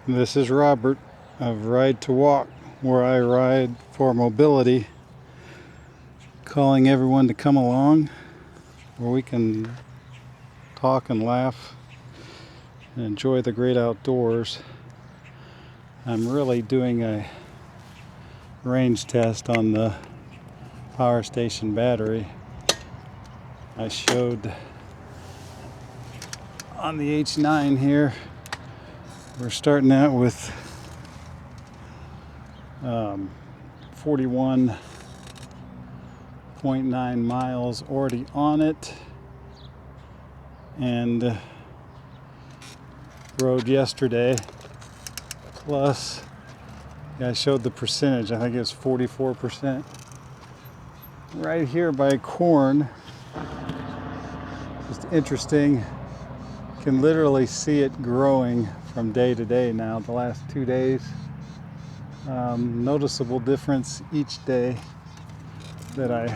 This is Robert of Ride to Walk, where I ride for mobility, calling everyone to come along where we can talk and laugh and enjoy the great outdoors. I'm really doing a range test on the power station battery. I showed on the H9 here. We're starting out with 41.9 miles already on it, and rode yesterday. Plus, I showed the percentage. I think it was 44%. Right here by corn, just interesting. Can literally see it growing from day to day now, the last 2 days. Noticeable difference each day that I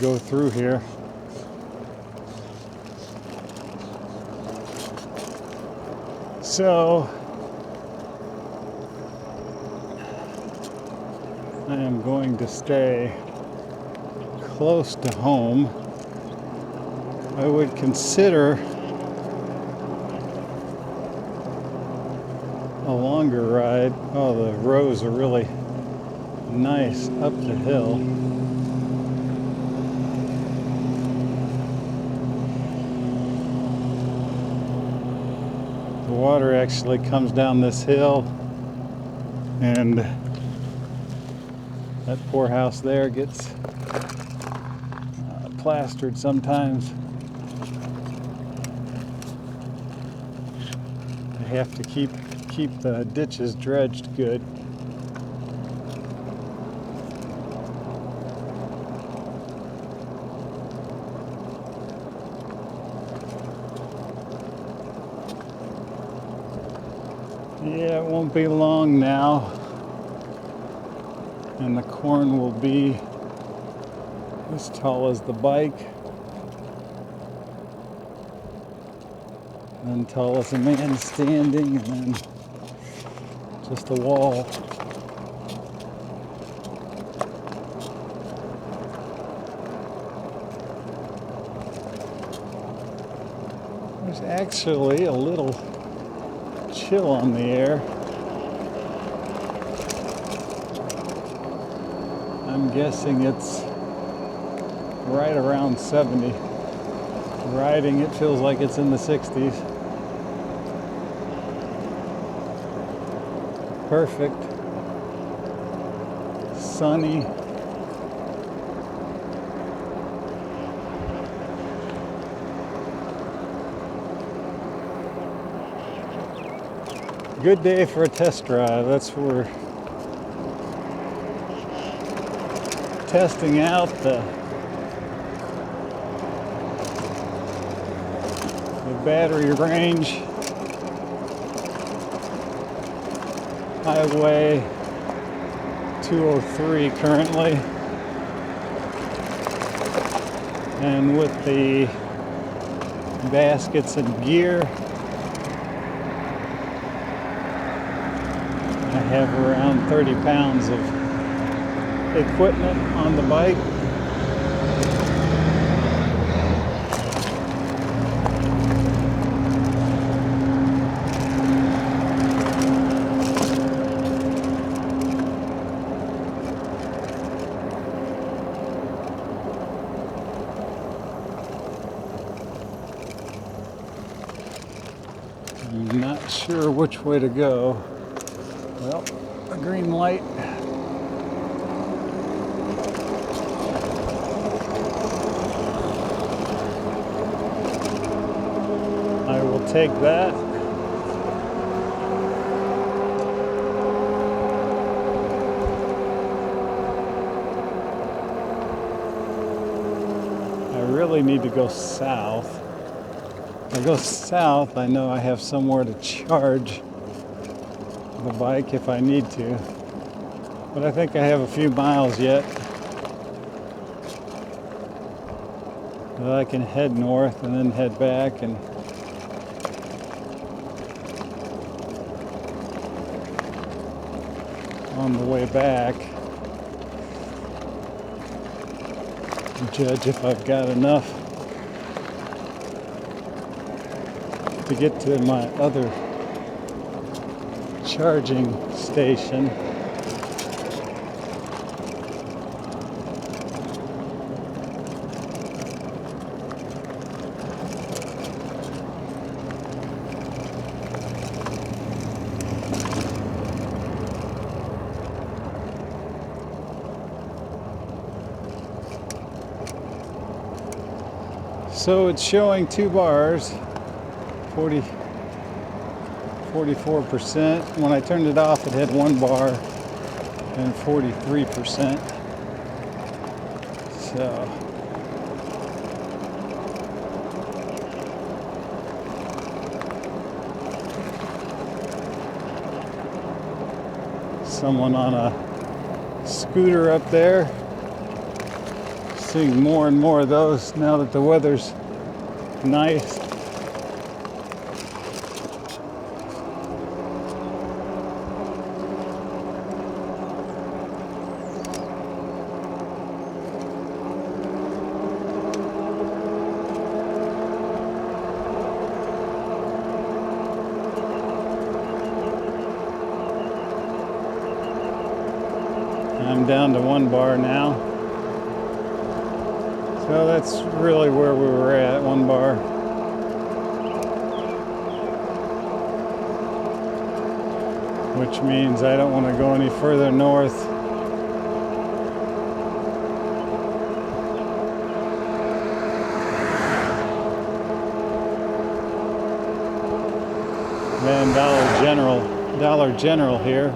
go through here. So I am going to stay close to home. I would consider a longer ride. Oh, the rows are really nice up the hill. The water actually comes down this hill, and that poor house there gets plastered sometimes. They have to keep the ditches dredged good. Yeah, it won't be long now, and the corn will be as tall as the bike, and then tall as a man standing, and then just a wall. There's actually a little chill on the air. I'm guessing it's right around 70. Riding it feels like it's in the 60s. Perfect. Sunny. Good day for a test drive. That's what we're testing out the battery range. Highway 203 currently, and with the baskets and gear, I have around 30 pounds of equipment on the bike. I'm not sure which way to go. Well, a green light. I will take that. I really need to go south. If I go south, I know I have somewhere to charge the bike if I need to. But I think I have a few miles yet that I can head north and then head back and on the way back. Judge if I've got enough to get to my other charging station. So it's showing 2 bars, 44%. When I turned it off, it had 1 bar and 43%. So someone on a scooter up there. Seeing more and more of those now that the weather's nice. I'm down to 1 bar now. So that's really where we were at, 1 bar. Which means I don't want to go any further north. Than Dollar General here.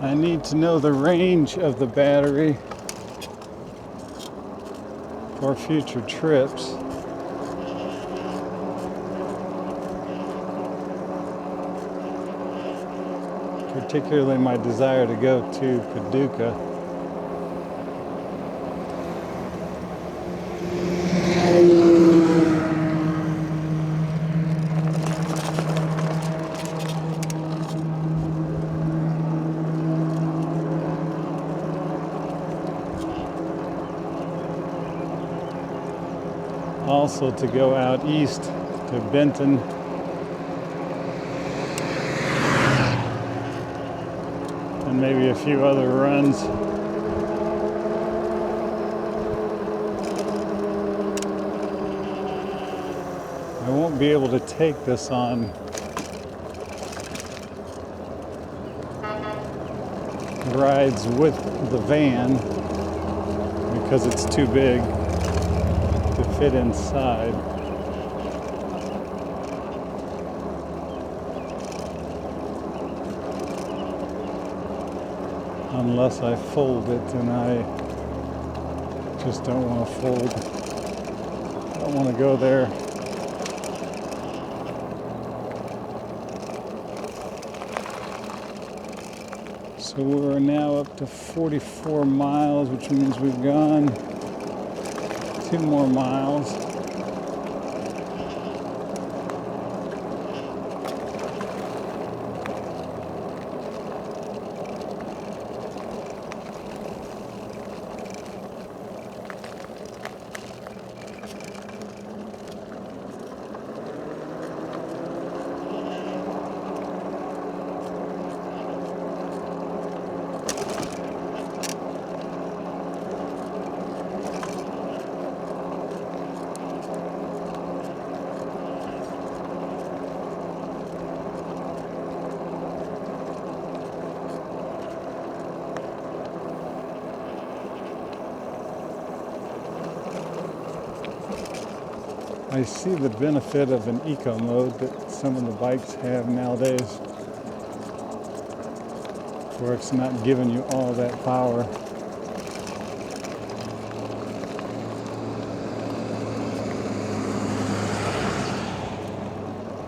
I need to know the range of the battery for future trips. Particularly my desire to go to Paducah. Also to go out east to Benton. And maybe a few other runs. I won't be able to take this on rides with the van because it's too big to fit inside. Unless I fold it, and I just don't want to fold. I don't want to go there. So we're now up to 44 miles, which means we've gone 2 more miles. I see the benefit of an eco mode that some of the bikes have nowadays, where it's not giving you all that power.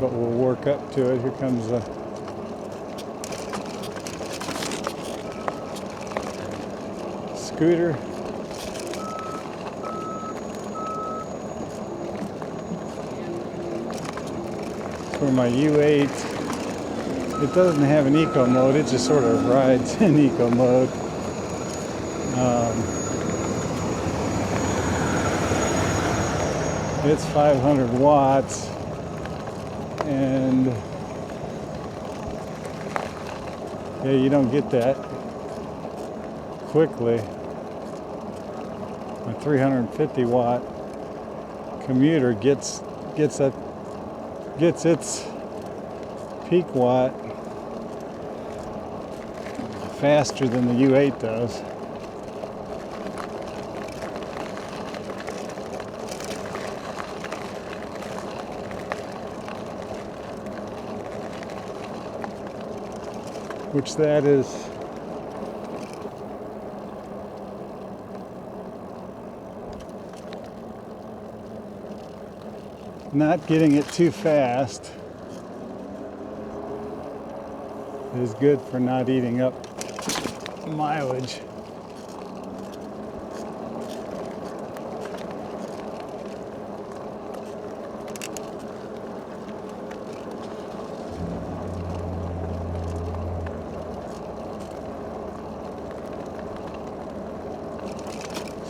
But we'll work up to it. Here comes a scooter. For my U8, it doesn't have an eco mode, it just sort of rides in eco mode. It's 500 watts, and yeah, you don't get that quickly. A 350 watt commuter gets its peak watt faster than the U8 does. Which that is not getting it too fast is good for not eating up mileage.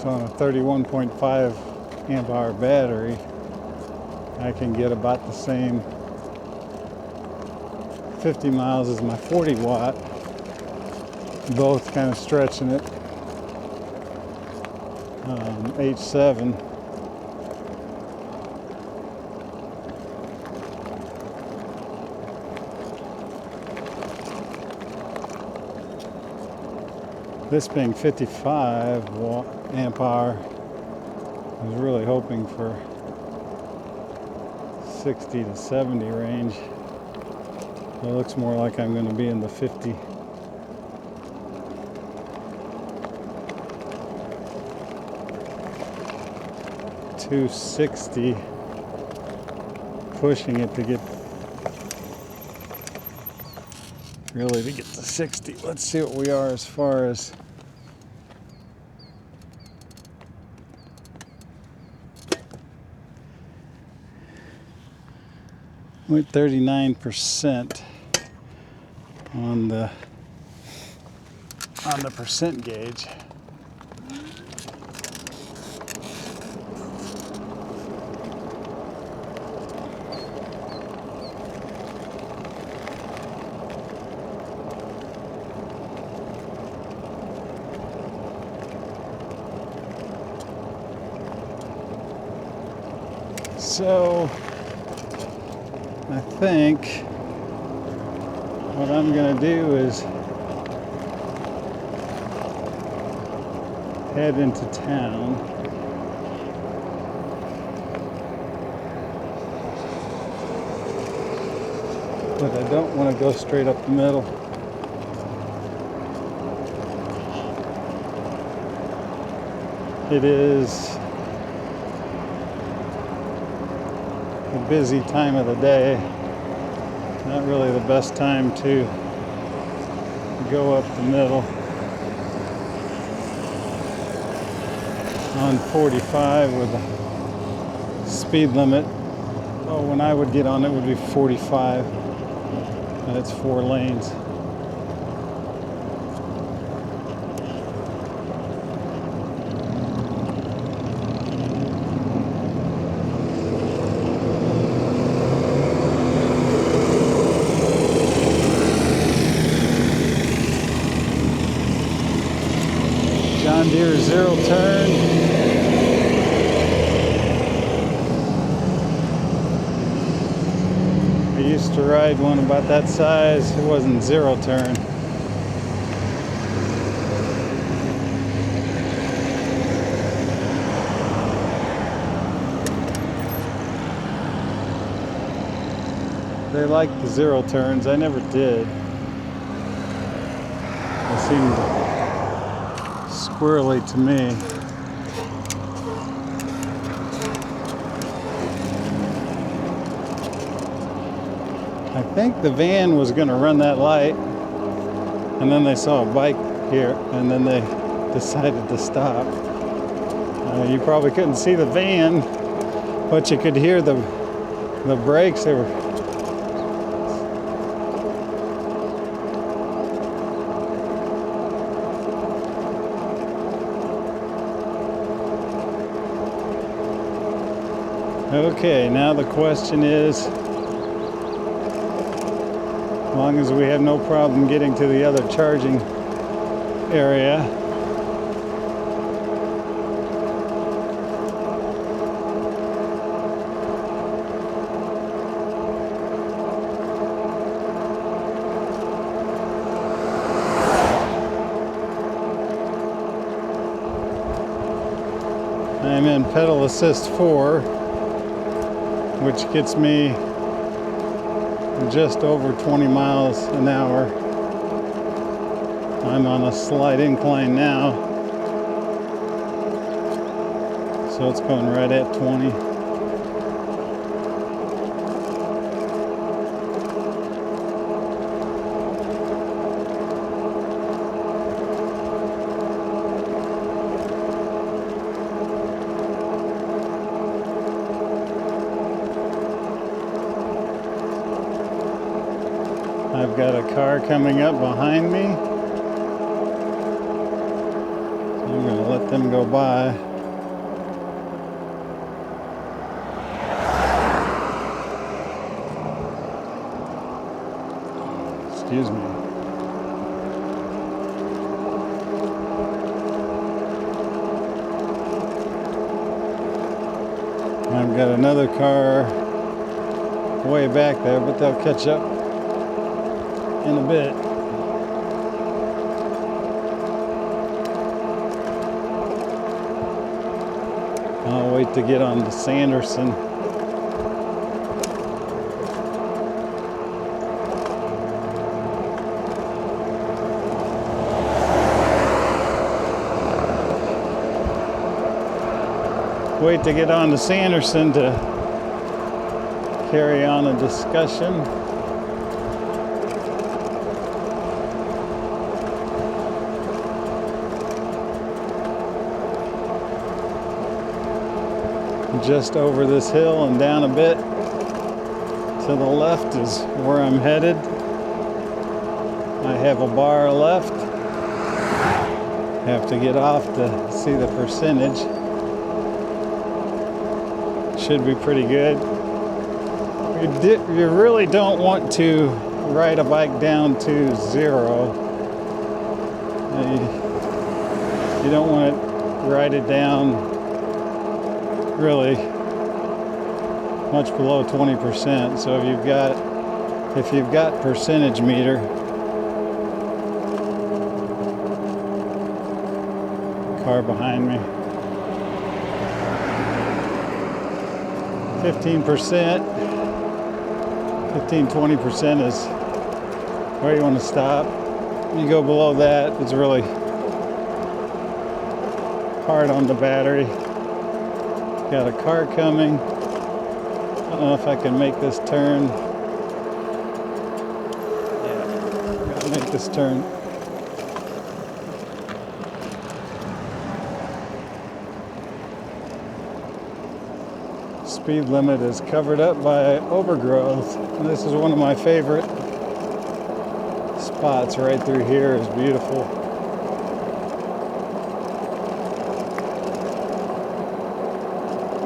So on a 31.5 amp hour battery, I can get about the same 50 miles as my 40 watt, both kind of stretching it. H7. This being 55 amp hour, I was really hoping for 60 to 70 range. It looks more like I'm going to be in the 50. $260, pushing it to get really to get to 60. Let's see what we are as far as we're at 39% on the percent gauge. So I think what I'm going to do is head into town. But I don't want to go straight up the middle. It is a busy time of the day. Not really the best time to go up the middle on 45 with a speed limit. Oh, when I would get on it would be 45, and it's 4 lanes. John Deere zero turn. I used to ride one about that size. It wasn't zero turn. they like the zero turns. I never did. They seemed squirrely to me. I think the van was going to run that light, and then they saw a bike here, and then they decided to stop. You probably couldn't see the van, but you could hear the brakes. They were okay. Now the question is, as long as we have no problem getting to the other charging area, I'm in pedal assist 4, which gets me just over 20 miles an hour. I'm on a slight incline now, so it's going right at 20. I've got a car coming up behind me. I'm going to let them go by. Excuse me. I've got another car way back there, but they'll catch up in a bit. I'll wait to get on to Sanderson. Wait to get on to Sanderson to carry on a discussion. Just over this hill and down a bit to the left is where I'm headed. I have a bar left. Have to get off to see the percentage. Should be pretty good. You really don't want to ride a bike down to 0. You don't want to ride it down really much below 20%. So if you've got percentage meter, car behind me, 15%, 15-20% is where you want to stop. You go below that, it's really hard on the battery. Got a car coming. I don't know if I can make this turn. Yeah, gotta make this turn. Speed limit is covered up by overgrowth. And this is one of my favorite spots right through here. Is beautiful.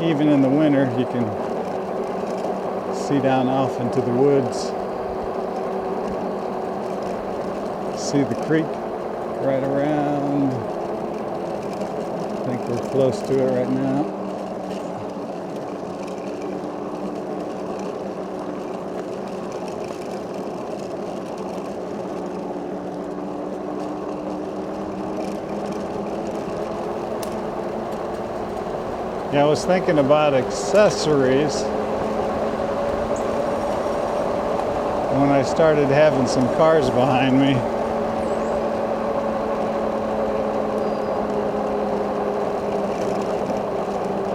Even in the winter, you can see down off into the woods. See the creek right around. I think we're close to it right now. Yeah, I was thinking about accessories. when I started having some cars behind me.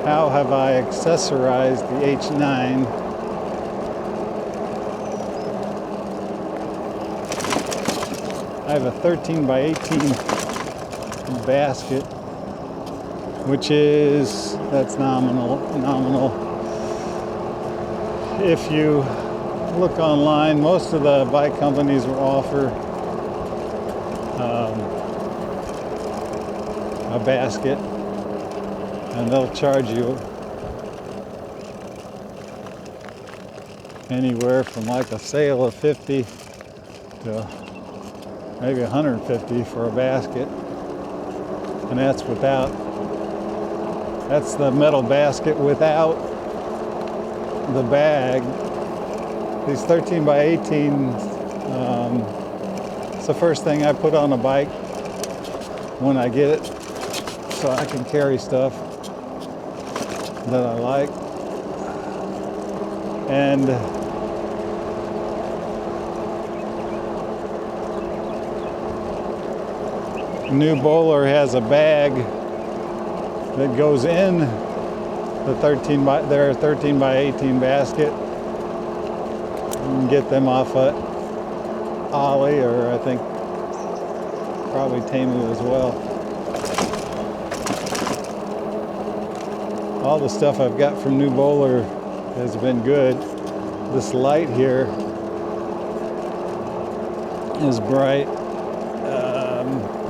How have I accessorized the H9? I have a 13 by 18 basket, which that's nominal. If you look online, most of the bike companies will offer a basket, and they'll charge you anywhere from like a sale of 50 to maybe 150 for a basket. And that's the metal basket without the bag. These 13 by 18, it's the first thing I put on a bike when I get it, so I can carry stuff that I like. And New Bowler has a bag that goes in the 13 by 18 basket. You can get them off at Ollie, or I think probably Temu as well. All the stuff I've got from New Bowler has been good. This light here is bright.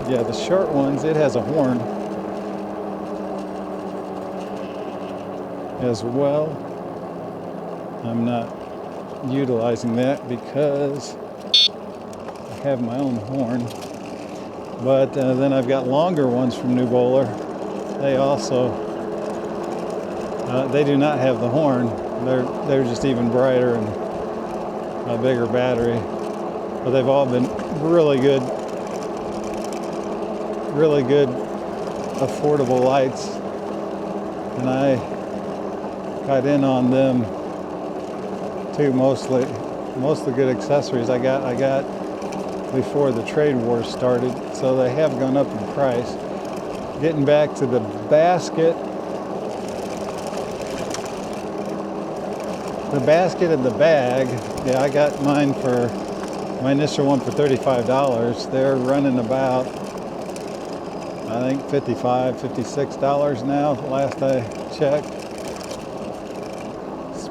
Yeah, the short ones, it has a horn as well. I'm not utilizing that because I have my own horn. But then I've got longer ones from New Bowler. They also, they do not have the horn. They're just even brighter and a bigger battery. But they've all been really good, affordable lights. And I got in on them too, mostly. Most of the good accessories I got before the trade war started, so they have gone up in price. Getting back to the basket, and the bag, yeah, I got mine for my initial one for $35. They're running about, I think, $55, $56 now, last I checked.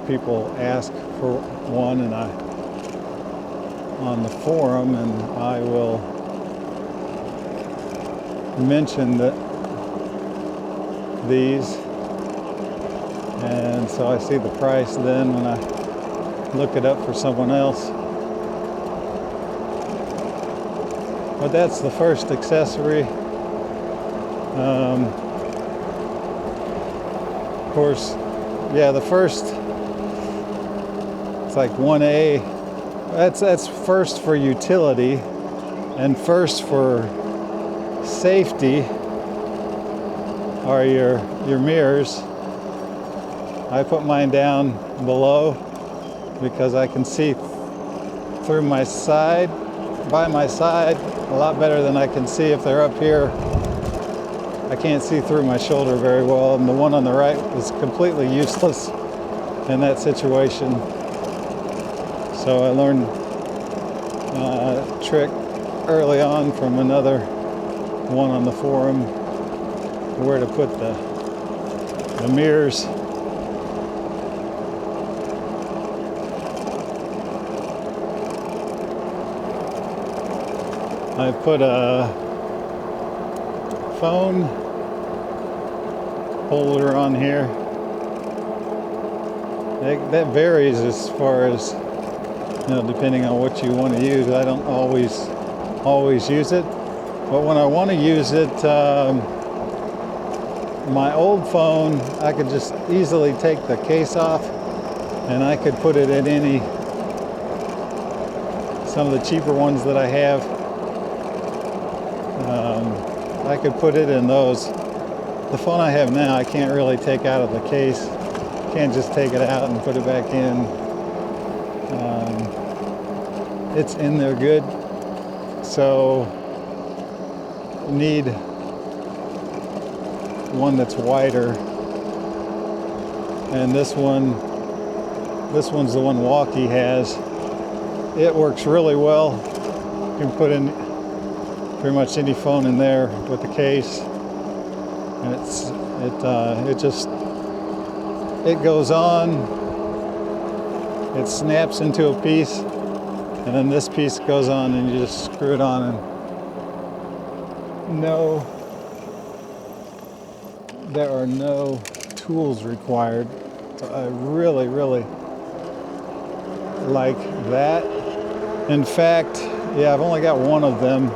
People ask for one, and on the forum, and I will mention these, and so I see the price then when I look it up for someone else. But that's the first accessory. Of course, yeah, the first, it's like 1A. That's first for utility, and first for safety are your mirrors. I put mine down below because I can see through my side, by my side, a lot better than I can see if they're up here. I can't see through my shoulder very well, and the one on the right is completely useless in that situation. So I learned a trick early on from another one on the forum where to put the mirrors. I put a phone holder on here. That varies as far as, depending on what you want to use. I don't always use it, but when I want to use it, my old phone, I could just easily take the case off, and I could put it in some of the cheaper ones that I have. I could put it in those. The phone I have now, I can't really take out of the case. Can't just take it out and put it back in. it's in there good. So need one that's wider, and this one's the one Wallke has. It works really well. You can put in pretty much any phone in there with the case, and it goes on, it snaps into a piece, and then this piece goes on, and you just screw it on, and there are no tools required. So I really like that. In fact, yeah, I've only got one of them.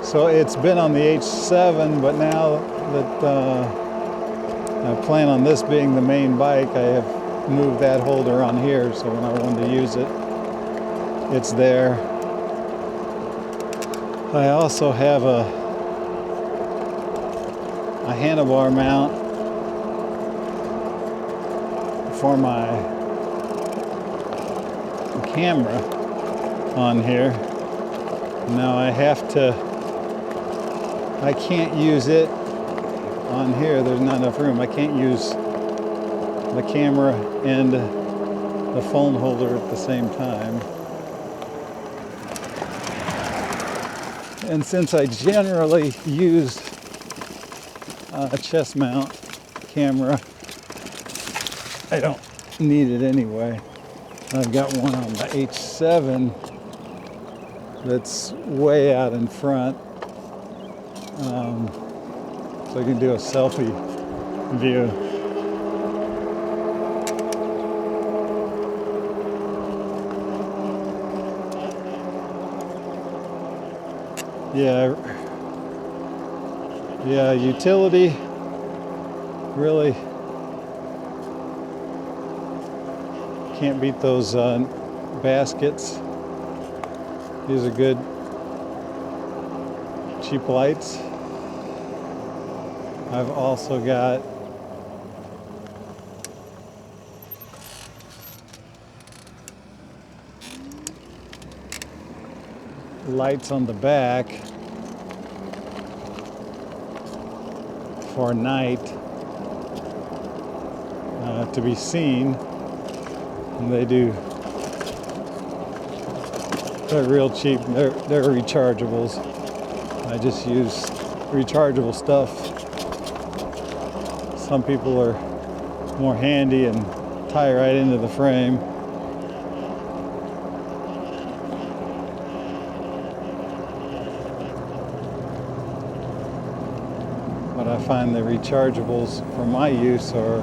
So it's been on the H7, but now that I plan on this being the main bike, I have moved that holder on here, so when I wanted to use it, it's there. I also have a handlebar mount for my camera on here. Now I can't use it on here. There's not enough room. I can't use the camera and the phone holder at the same time. And since I generally use a chest mount camera, I don't need it anyway. I've got one on the H7 that's way out in front. So I can do a selfie view. Yeah, utility really can't beat those baskets. These are good, cheap lights. I've also got lights on the back for night to be seen, and they're real cheap. They're rechargeables. I just use rechargeable stuff. Some people are more handy and tie right into the frame. But I find the rechargeables for my use are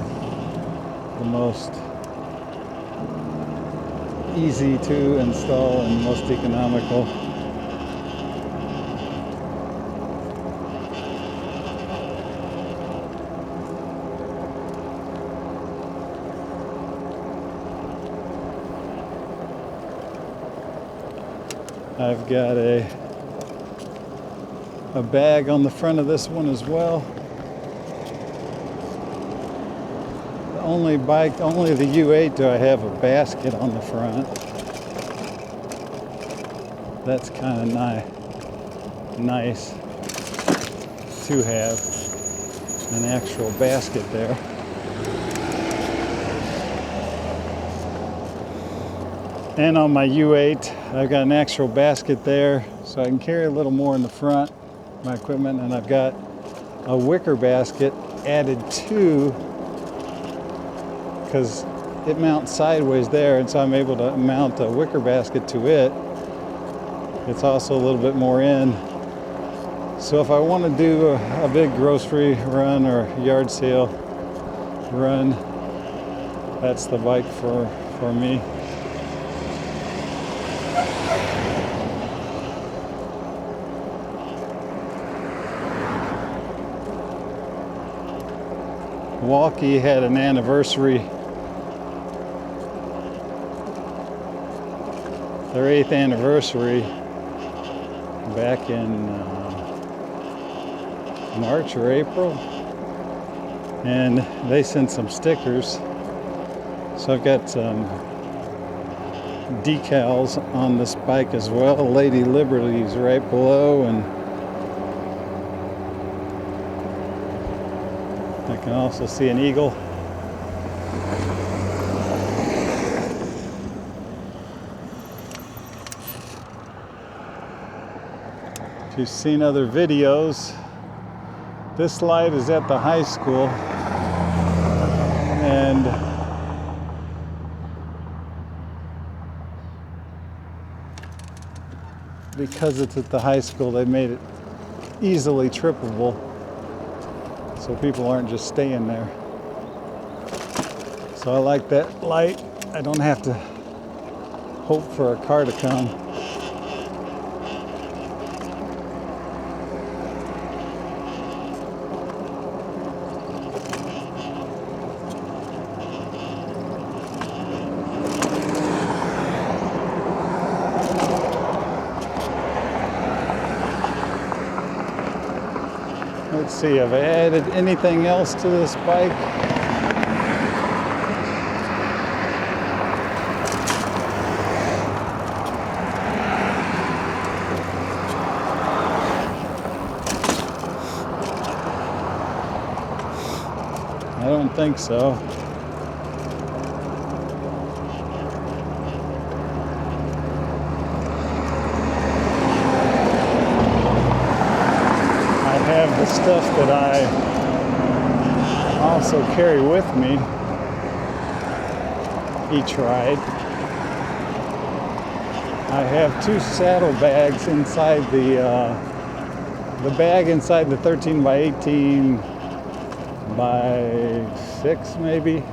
the most easy to install and most economical. I've got a bag on the front of this one as well. Only the U8 do I have a basket on the front. That's kind of nice to have an actual basket there. And on my U8, I've got an actual basket there, so I can carry a little more in the front, my equipment, and I've got a wicker basket added to, because it mounts sideways there, and so I'm able to mount a wicker basket to it. It's also a little bit more in. So if I want to do a big grocery run or yard sale run, that's the bike for me. Wallke had an anniversary, their 8th anniversary, back in March or April, and they sent some stickers. So I've got some decals on this bike as well. Lady Liberty's right below, and I can also see an eagle. If you've seen other videos, this light is at the high school, and because it's at the high school, they made it easily trippable, so people aren't just staying there. So I like that light. I don't have to hope for a car to come. Let's see, have I added anything else to this bike? I don't think so. The stuff that I also carry with me each ride. I have 2 saddlebags inside the bag inside the 13 by 18 by 6 maybe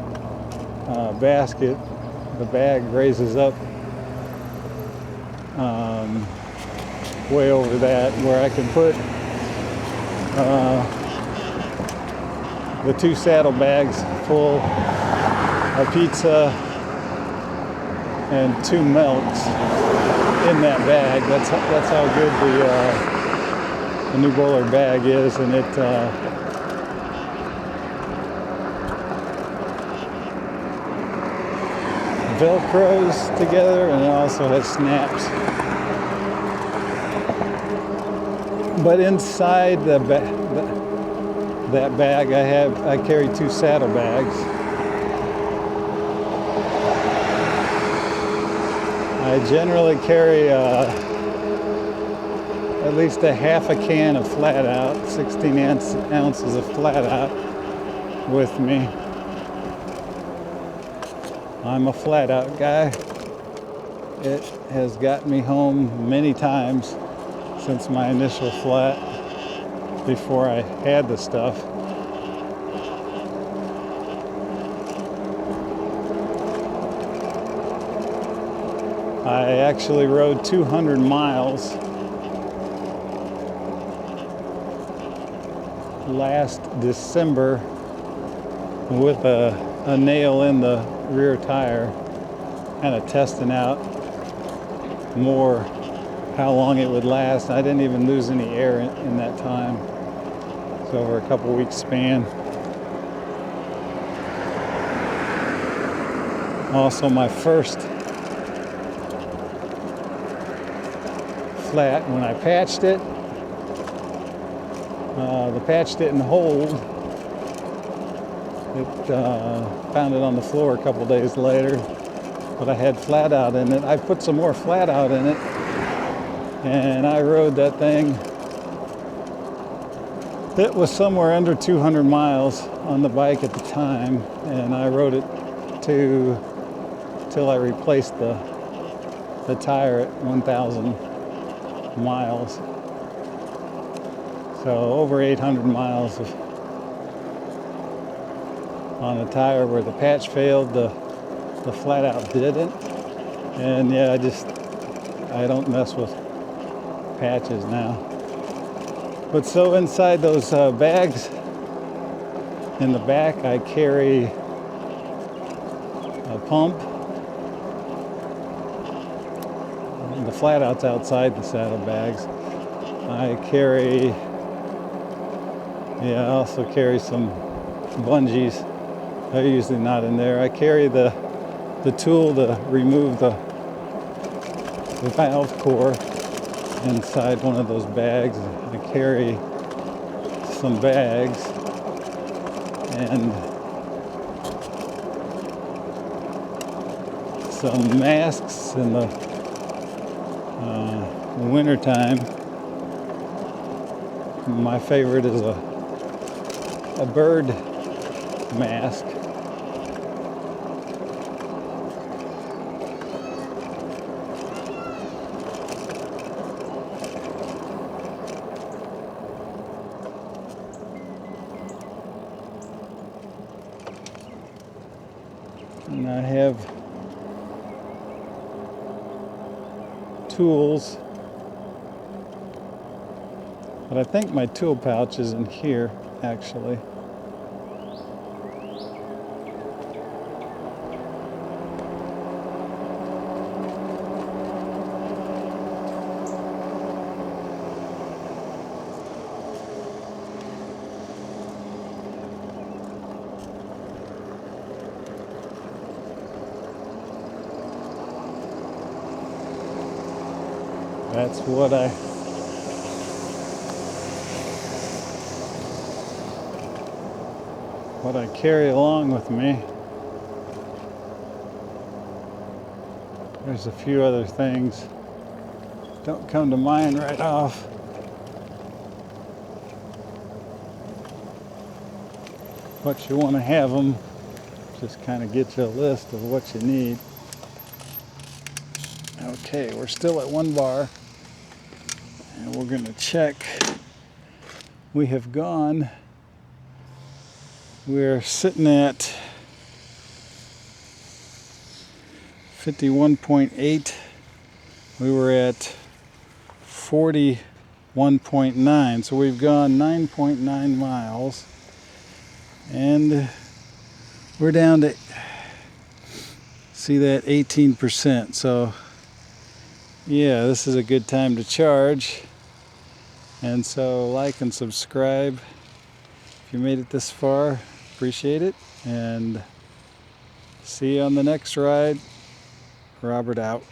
basket. The bag raises up way over that, where I can put the 2 saddlebags full of pizza and 2 milks in that bag. That's how good the New Bowler bag is, and it velcros together, and it also has snaps. But inside that bag, I carry 2 saddlebags. I generally carry at least a half a can of flat out, 16 ounces of flat out with me. I'm a flat out guy. It has got me home many times since my initial flat, before I had the stuff. I actually rode 200 miles last December with a nail in the rear tire, kind of testing out more how long it would last. I didn't even lose any air in that time. It's over a couple weeks span. Also, my first flat, when I patched it, the patch didn't hold. It found it on the floor a couple days later, but I had flat out in it. I put some more flat out in it, and I rode that thing. It was somewhere under 200 miles on the bike at the time, and I rode it till I replaced the tire at 1,000 miles. So over 800 miles on a tire where the patch failed, the flat out didn't. And yeah, I don't mess with patches now. But so inside those bags in the back, I carry a pump. The flat out's outside the saddlebags. I also carry some bungees. They're usually not in there. I carry the tool to remove the valve core inside one of those bags. I carry some bags and some masks in the winter time. My favorite is a bird mask. And I have tools, but I think my tool pouch is in here actually. That's what I carry along with me. There's a few other things. Don't come to mind right off. But you want to have them. Just kind of get you a list of what you need. Okay, we're still at 1 bar. And we're going to check. We're sitting at 51.8. We were at 41.9. So we've gone 9.9 miles. And we're down to, see that, 18%. So yeah, this is a good time to charge. And so like and subscribe if you made it this far. Appreciate it. And see you on the next ride. Robert out.